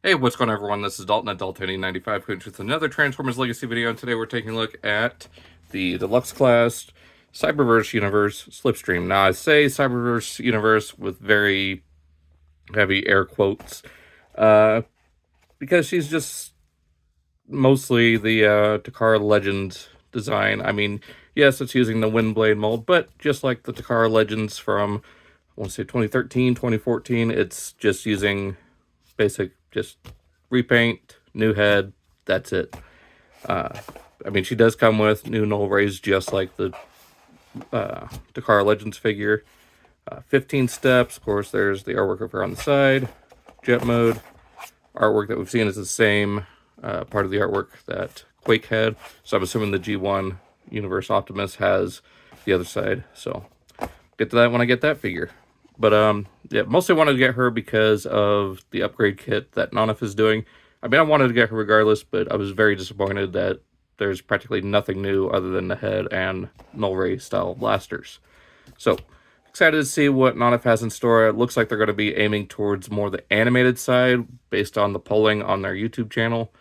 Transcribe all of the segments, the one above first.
Hey, what's going on, everyone? This is Dalton at Dalton95 with another Transformers Legacy video, and today we're taking a look at the Deluxe Class Cyberverse Universe Slipstream. Now, I say Cyberverse Universe with very heavy air quotes, because she's just mostly the Takara Legends design. I mean, yes, it's using the Windblade mold, but just like the Takara Legends from, I want to say 2013, 2014, it's just using basic, just repaint, new head, that's it. I mean, she does come with new null rays, just like the Takara Legends figure. 15 steps, of course, there's the artwork of her on the side. Jet mode, artwork that we've seen is the same part of the artwork that Quake had, so I'm assuming the G1 Universe Optimus has the other side, so get to that when I get that figure. But yeah, mostly wanted to get her because of the upgrade kit that Nanif is doing. I mean, I wanted to get her regardless, but I was very disappointed that there's practically nothing new other than the head and null ray style blasters. So excited to see what Nanif has in store. It looks like they're going to be aiming towards more the animated side based on the polling on their YouTube channel.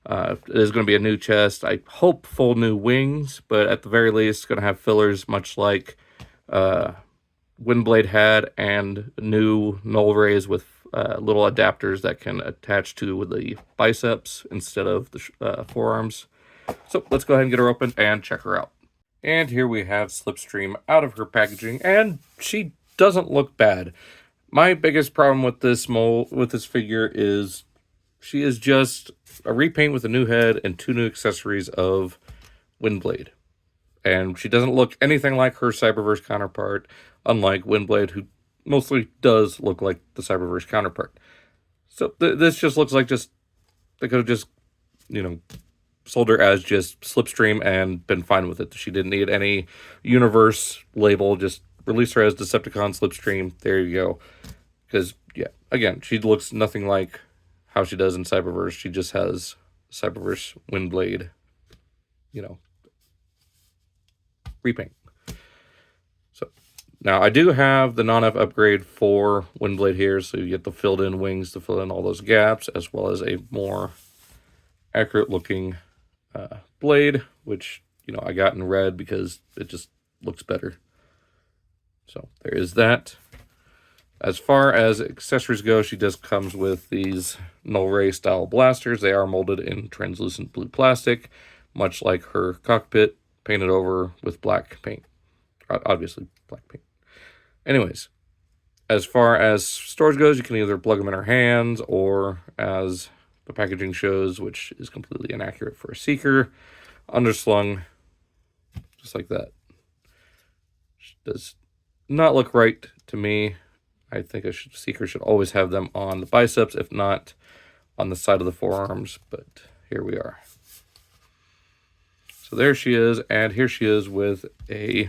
It is going to be a new chest. I hope full new wings, but at the very least, it's going to have fillers much like Windblade had, and new null rays with little adapters that can attach to the biceps instead of the forearms. So let's go ahead and get her open and check her out. And here we have Slipstream out of her packaging, and she doesn't look bad. My biggest problem with this figure is she is just a repaint with a new head and two new accessories of Windblade. And she doesn't look anything like her Cyberverse counterpart, unlike Windblade, who mostly does look like the Cyberverse counterpart. So this just looks like they could have just, sold her as just Slipstream and been fine with it. She didn't need any universe label, just release her as Decepticon Slipstream. There you go. Because, yeah, again, she looks nothing like how she does in Cyberverse. She just has Cyberverse Windblade, repaint. So now I do have the non-F upgrade for Windblade here, so you get the filled in wings to fill in all those gaps, as well as a more accurate looking blade, which I got in red because it just looks better. So there is that. As far as accessories go, she just comes with these null ray style blasters. They are molded in translucent blue plastic, much like her cockpit, painted over with black paint. Obviously, black paint. Anyways, as far as storage goes, you can either plug them in her hands, or as the packaging shows, which is completely inaccurate for a Seeker, underslung, just like that. Which does not look right to me. I think a Seeker should always have them on the biceps, if not on the side of the forearms, but here we are. So there she is, and here she is with a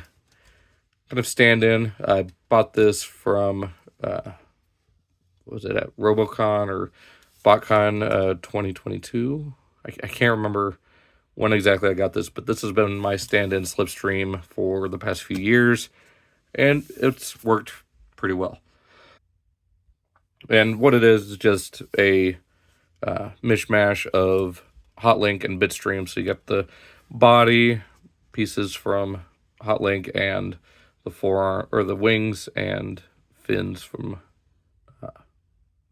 kind of stand-in. I bought this from, what was it, at Robocon or BotCon 2022? I can't remember when exactly I got this, but this has been my stand-in Slipstream for the past few years, and it's worked pretty well. And what it is just a mishmash of Hotlink and Bitstream. So you got the body pieces from Hotlink and the forearm, or the wings and fins from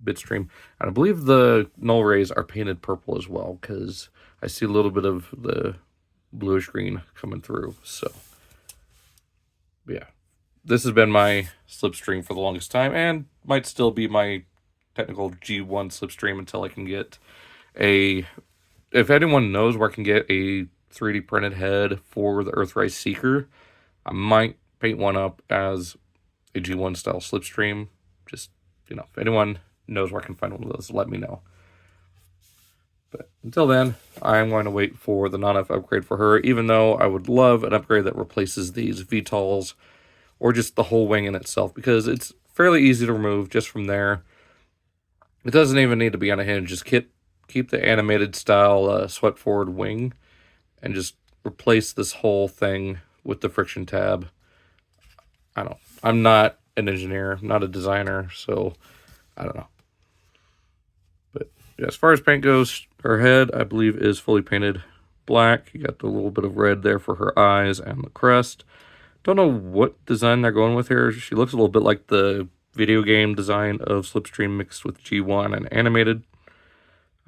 Bitstream. And I believe the null rays are painted purple as well, because I see a little bit of the bluish green coming through. So yeah, this has been my Slipstream for the longest time, and might still be my technical G1 Slipstream until I can get a... If anyone knows where I can get a 3D printed head for the Earthrise Seeker, I might paint one up as a G1 style Slipstream. Just, if anyone knows where I can find one of those, let me know. But until then, I'm going to wait for the non-F upgrade for her, even though I would love an upgrade that replaces these VTOLs, or just the whole wing in itself, because it's fairly easy to remove just from there. It doesn't even need to be on a hinge. Just keep the animated style swept forward wing, and just replace this whole thing with the friction tab. I don't know. I'm not an engineer, not a designer, so I don't know. But Yeah, as far as paint goes, her head, I believe, is fully painted black. You got the little bit of red there for her eyes and the crest. Don't know what design they're going with here. She looks a little bit like the video game design of Slipstream mixed with G1 and animated.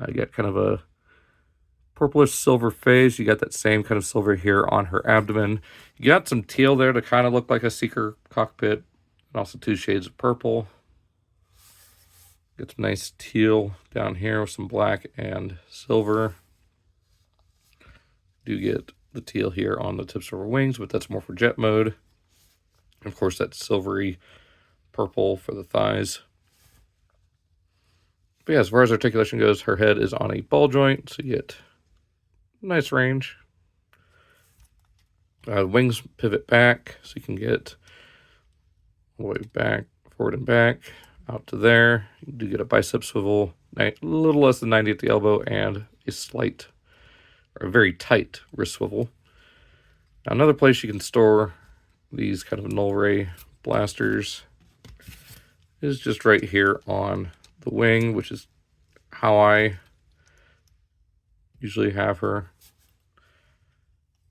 You got kind of a purplish silver face. You got that same kind of silver here on her abdomen. You got some teal there to kind of look like a Seeker cockpit. And also 2 shades of purple. Get some nice teal down here with some black and silver. Do get the teal here on the tips of her wings, but that's more for jet mode. And of course, that silvery purple for the thighs. But yeah, as far as articulation goes, her head is on a ball joint, so you get nice range. Wings pivot back, so you can get all the way back, forward and back, out to there. You do get a bicep swivel, a little less than 90 at the elbow, and a slight, or a very tight wrist swivel. Now, another place you can store these kind of null ray blasters is just right here on the wing, which is how I usually have her.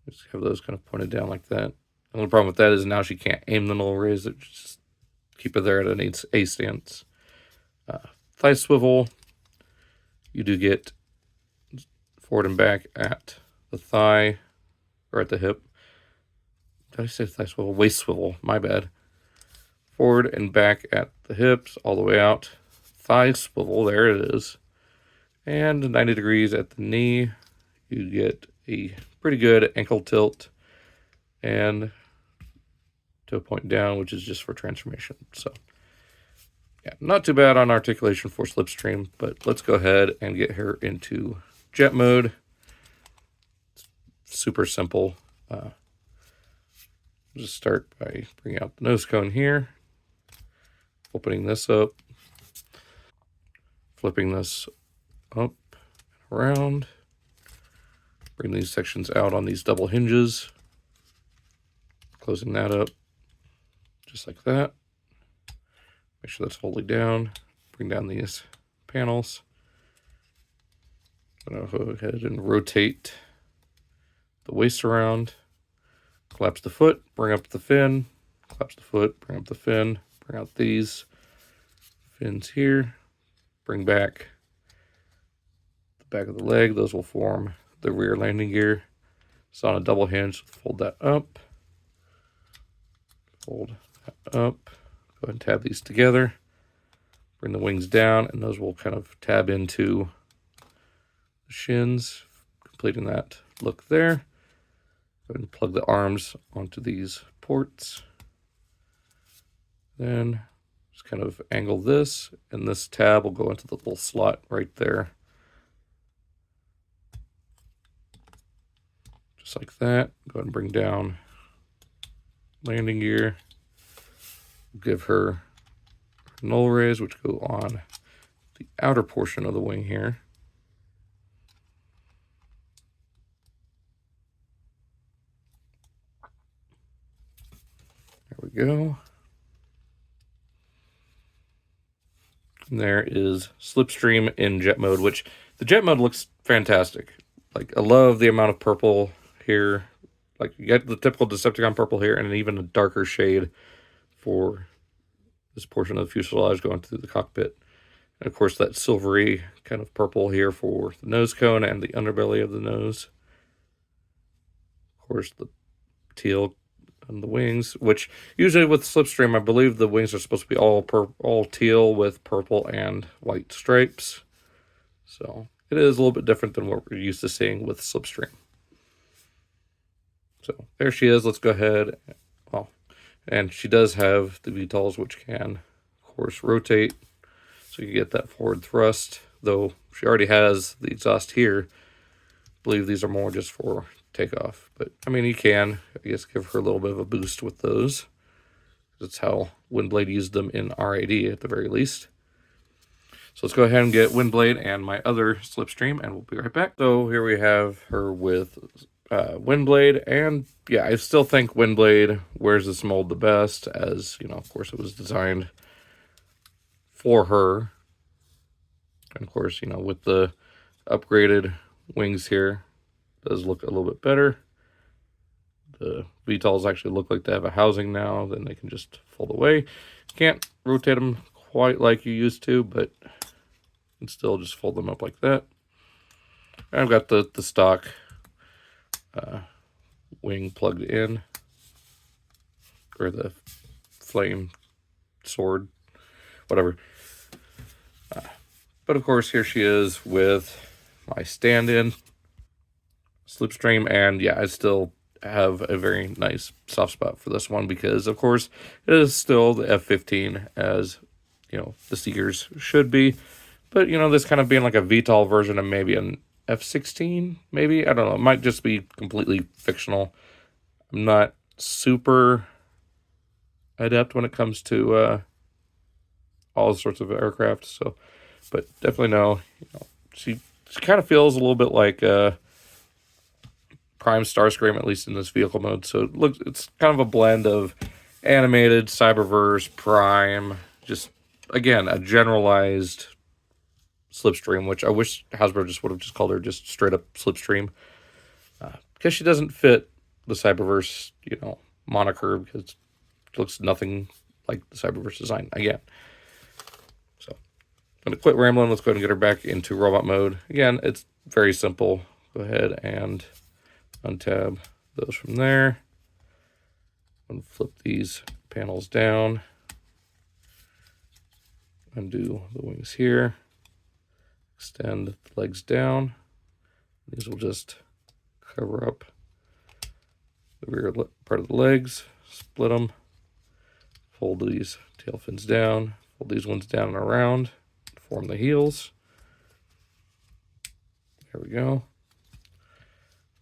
Just have those kind of pointed down like that. The only problem with that is now she can't aim the null rays. Just keep it there at an A stance. Thigh swivel. You do get forward and back at the thigh, or at the hip. Did I say thigh swivel? Waist swivel. My bad. Forward and back at the hips, all the way out. Thigh swivel. There it is. And 90 degrees at the knee. You get a pretty good ankle tilt and to a point down, which is just for transformation. So yeah, not too bad on articulation for Slipstream, but let's go ahead and get her into jet mode. It's super simple. Just start by bringing out the nose cone here, opening this up, flipping this up and around. Bring these sections out on these double hinges. Closing that up, just like that. Make sure that's fully down. Bring down these panels. I'm going to go ahead and rotate the waist around. Collapse the foot, bring up the fin. Collapse the foot, bring up the fin. Bring out these fins here. Bring back the back of the leg. Those will form the rear landing gear. It's on a double hinge. Fold that up. Fold that up. Go ahead and tab these together. Bring the wings down, and those will kind of tab into the shins, completing that look there. Go ahead and plug the arms onto these ports. Then just kind of angle this, and this tab will go into the little slot right there. Just like that. Go ahead and bring down landing gear. Give her null rays, which go on the outer portion of the wing here. There we go. And there is Slipstream in jet mode, which the jet mode looks fantastic. Like, I love the amount of purple here. Like, you get the typical Decepticon purple here, and even a darker shade for this portion of the fuselage going through the cockpit. And of course, that silvery kind of purple here for the nose cone and the underbelly of the nose. Of course, the teal on the wings, which usually with Slipstream, I believe the wings are supposed to be all teal with purple and white stripes. So it is a little bit different than what we're used to seeing with Slipstream. So there she is. Let's go ahead. Well, and she does have the VTOLs, which can, of course, rotate. So you get that forward thrust, though she already has the exhaust here. I believe these are more just for takeoff. But, I mean, you can, I guess, give her a little bit of a boost with those. That's how Windblade used them in RAD at the very least. So let's go ahead and get Windblade and my other Slipstream, and we'll be right back. So here we have her with Windblade, and yeah, I still think Windblade wears this mold the best, as, you know, of course it was designed for her. And of course, you know, with the upgraded wings here, it does look a little bit better. The VTOLs actually look like they have a housing now, then they can just fold away. Can't rotate them quite like you used to, but you can still just fold them up like that. And I've got the stock wing plugged in, or the flame sword, whatever. But of course, here she is with my stand-in Slipstream, and yeah, I still have a very nice soft spot for this one because, of course, it is still the F-15, as you know the Seekers should be. But you know, this kind of being like a VTOL version of maybe an F-16, maybe, I don't know. It might just be completely fictional. I'm not super adept when it comes to all sorts of aircraft, so, but definitely know, you know, she kind of feels a little bit like Prime Starscream, at least in this vehicle mode. So it's kind of a blend of animated, Cyberverse, Prime, just again a generalized Slipstream, which I wish Hasbro just would have just called her just straight up Slipstream, because she doesn't fit the Cyberverse, you know, moniker, because it looks nothing like the Cyberverse design again. So I'm gonna quit rambling. Let's go ahead and get her back into robot mode. Again, it's very simple. Go ahead and untab those from there. And flip these panels down. Undo the wings here. Extend the legs down. These will just cover up the rear part of the legs. Split them. Fold these tail fins down. Fold these ones down and around. Form the heels. There we go.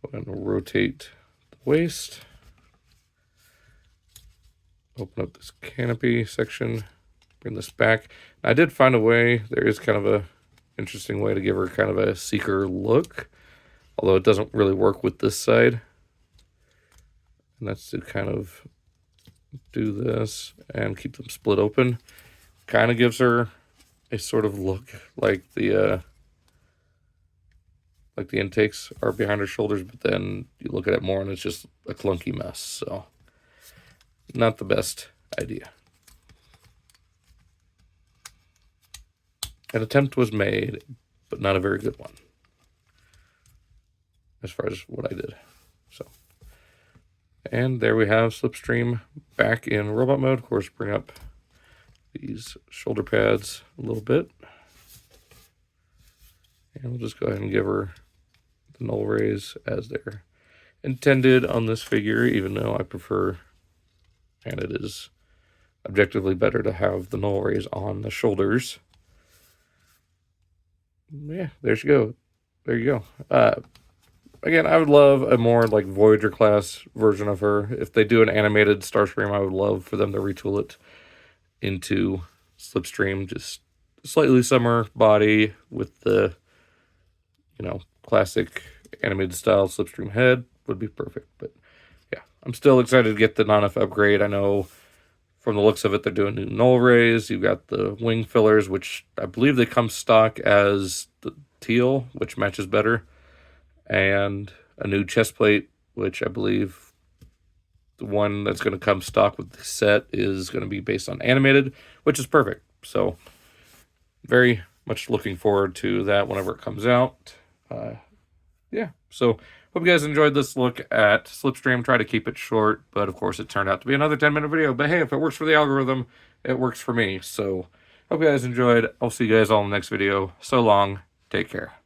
Go ahead and rotate the waist. Open up this canopy section. Bring this back. I did find a way. There is kind of a interesting way to give her kind of a Seeker look, although it doesn't really work with this side. And that's to kind of do this and keep them split open. Kind of gives her a sort of look like the intakes are behind her shoulders, but then you look at it more and it's just a clunky mess. So not the best idea. An attempt was made, but not a very good one, as far as what I did. So, and there we have Slipstream back in robot mode. Of course, bring up these shoulder pads a little bit. And we'll just go ahead and give her the null rays as they're intended on this figure, even though I prefer, and it is objectively better to have the null rays on the shoulders. Yeah, there you go. There you go. Again, I would love a more like Voyager class version of her. If they do an animated Starscream, I would love for them to retool it into Slipstream, just slightly slimmer body with the, you know, classic animated style Slipstream head would be perfect. But yeah, I'm still excited to get the non-F upgrade. I know from the looks of it, they're doing new null rays. You've got the wing fillers, which I believe they come stock as the teal, which matches better. And a new chest plate, which I believe the one that's going to come stock with the set is going to be based on animated, which is perfect. So very much looking forward to that whenever it comes out. Yeah, so hope you guys enjoyed this look at Slipstream. Try to keep it short, but of course it turned out to be another 10-minute video. But hey, if it works for the algorithm, it works for me. So hope you guys enjoyed. I'll see you guys all in the next video. So long. Take care.